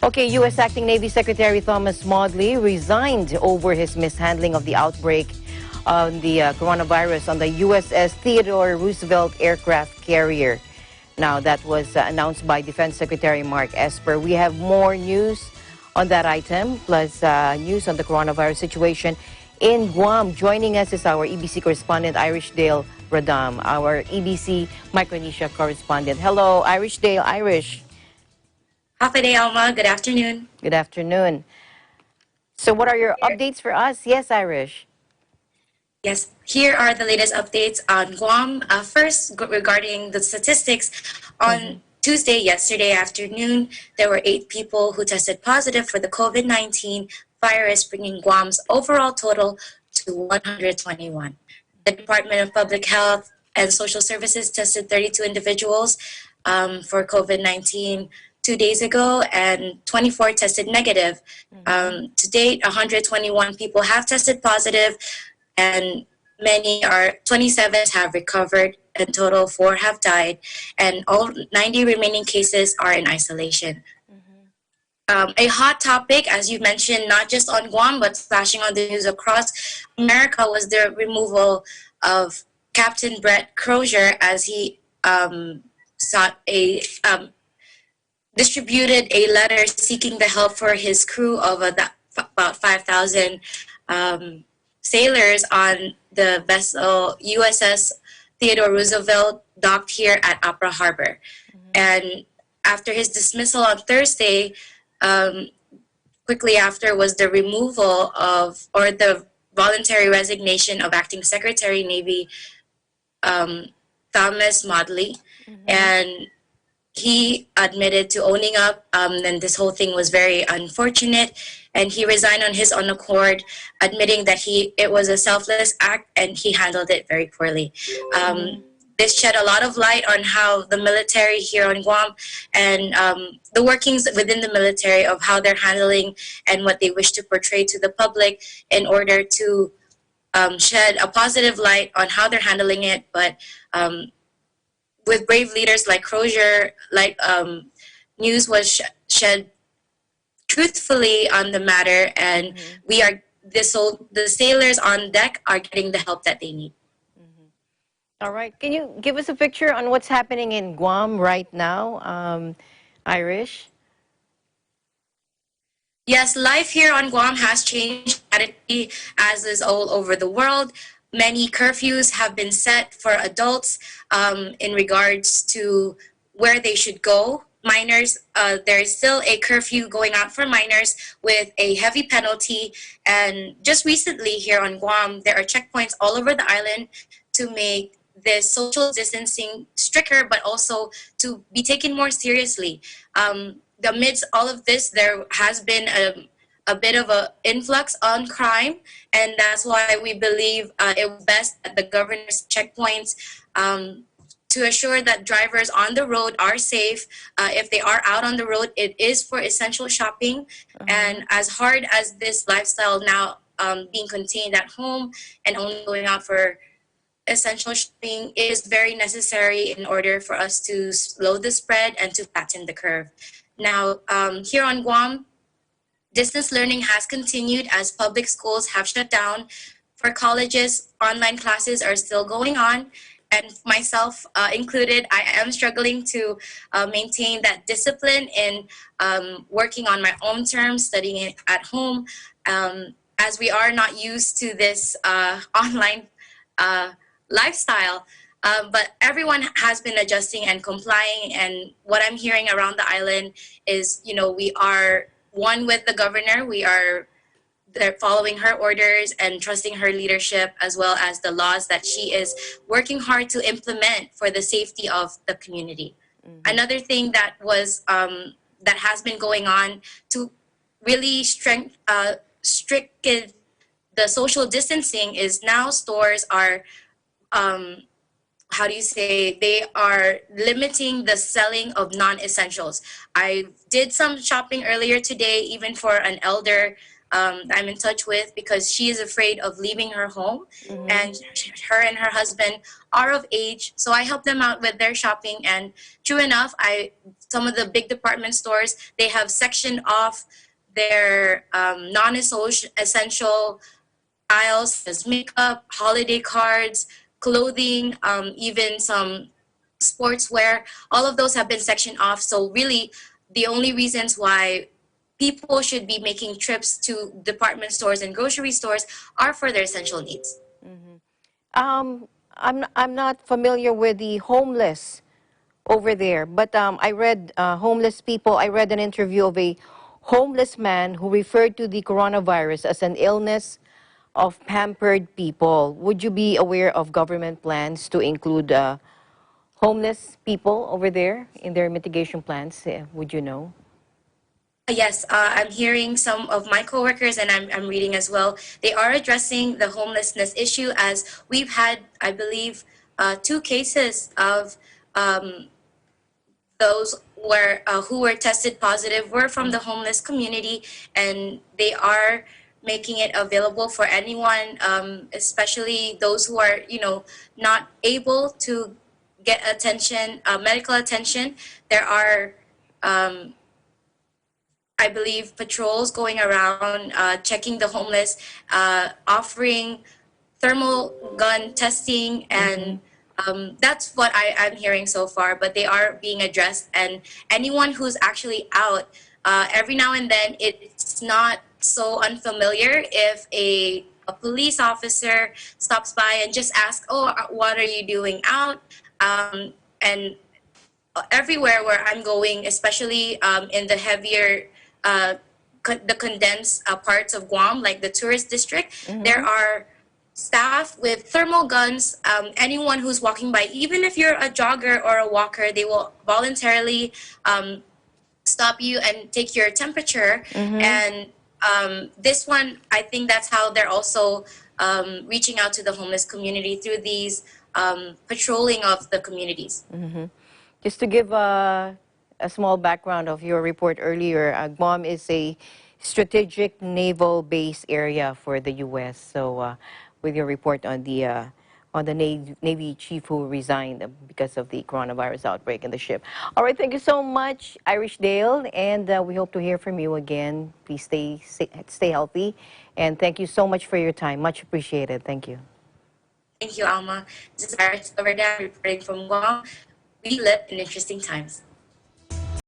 Okay, U.S. Acting Navy Secretary Thomas Modly resigned over his mishandling of the outbreak on the coronavirus on the USS Theodore Roosevelt aircraft carrier. Now, that was announced by Defense Secretary Mark Esper. We have more news on that item, plus news on the coronavirus situation in Guam. Joining us is our EBC correspondent, Irish Dale Radam, our EBC Micronesia correspondent. Hello, Irish Dale. Irish. Happy day, Alma. Good afternoon. Good afternoon. So what are your updates for us? Yes, Irish. Yes, here are the latest updates on Guam. First, regarding the statistics, on Tuesday, yesterday afternoon, there were 8 people who tested positive for the COVID-19 virus, bringing Guam's overall total to 121. The Department of Public Health and Social Services tested 32 individuals for COVID-19 2 days ago, and 24 tested negative. To date, 121 people have tested positive, and 27 have recovered. In total, 4 have died, and all 90 remaining cases are in isolation. A hot topic, as you mentioned, not just on Guam, but splashing on the news across America, was the removal of Captain Brett Crozier as he distributed a letter seeking the help for his crew of about 5,000 sailors on the vessel USS Theodore Roosevelt, docked here at Apra Harbor. And after his dismissal on Thursday, quickly after was the removal of, or the voluntary resignation of Acting Secretary Navy Thomas Modly. And he admitted to owning up, and this whole thing was very unfortunate, and he resigned on his own accord, admitting that it was a selfless act and he handled it very poorly. This shed a lot of light on how the military here on Guam and the workings within the military of how they're handling and what they wish to portray to the public in order to shed a positive light on how they're handling it. But with brave leaders like Crozier, news was shed truthfully on the matter, and the sailors on deck are getting the help that they need. All right. Can you give us a picture on what's happening in Guam right now, Irish? Yes, life here on Guam has changed radically, as is all over the world. Many curfews have been set for adults in regards to where they should go. Minors, there is still a curfew going out for minors with a heavy penalty. And just recently here on Guam, there are checkpoints all over the island to make this social distancing stricter, but also to be taken more seriously. Amidst all of this, there has been a bit of an influx on crime, and that's why we believe it was best that the governor's checkpoints to assure that drivers on the road are safe. If they are out on the road, it is for essential shopping. And as hard as this lifestyle now being contained at home and only going out for essential shopping is very necessary in order for us to slow the spread and to flatten the curve. Now, here on Guam, distance learning has continued as public schools have shut down. For colleges, online classes are still going on. And myself included, I am struggling to maintain that discipline in working on my own terms, studying it at home, as we are not used to this online lifestyle. But everyone has been adjusting and complying. And what I'm hearing around the island is, we are one with the governor. They're following her orders and trusting her leadership, as well as the laws that she is working hard to implement for the safety of the community. Another thing that was that has been going on to really strict the social distancing is now stores are they are limiting the selling of non-essentials. I did some shopping earlier today, even for an elder I'm in touch with because she is afraid of leaving her home, Mm-hmm. and her and her husband are of age. So I help them out with their shopping, and true enough, I some of the big department stores, they have sectioned off their non-essential aisles as makeup, holiday cards, clothing, even some sportswear. All of those have been sectioned off. So really, the only reasons why people should be making trips to department stores and grocery stores are for their essential needs. I'm not familiar with the homeless over there, but I read homeless people. I read an interview of a homeless man who referred to the coronavirus as an illness of pampered people. Would you be aware of government plans to include homeless people over there in their mitigation plans? Would you know? Yes, I'm hearing some of my coworkers, and I'm reading as well. They are addressing the homelessness issue, as we've had, I believe, two cases of those who were tested positive were from the homeless community, and they are making it available for anyone, especially those who are, not able to get attention, medical attention. There are, I believe, patrols going around, checking the homeless, offering thermal gun testing, Mm-hmm. and that's what I'm hearing so far. But they are being addressed, and anyone who's actually out, every now and then, it's not so unfamiliar if a police officer stops by and just asks, "Oh, what are you doing out?" And everywhere where I'm going, especially in the heavier, the condensed parts of Guam, like the tourist district, there Mm-hmm. are staff with thermal guns. Anyone who's walking by, even if you're a jogger or a walker, they will voluntarily stop you and take your temperature. Mm-hmm. And this one, I think that's how they're also reaching out to the homeless community through these patrolling of the communities. Just to give a small background of your report earlier, Guam is a strategic naval base area for the U.S. So, with your report on the Navy chief who resigned because of the coronavirus outbreak in the ship. All right, thank you so much, Irish Dale, and we hope to hear from you again. Please stay healthy, and thank you so much for your time. Much appreciated. Thank you. Thank you, Alma. This is Iris Overdam reporting from Guam. We live in interesting times.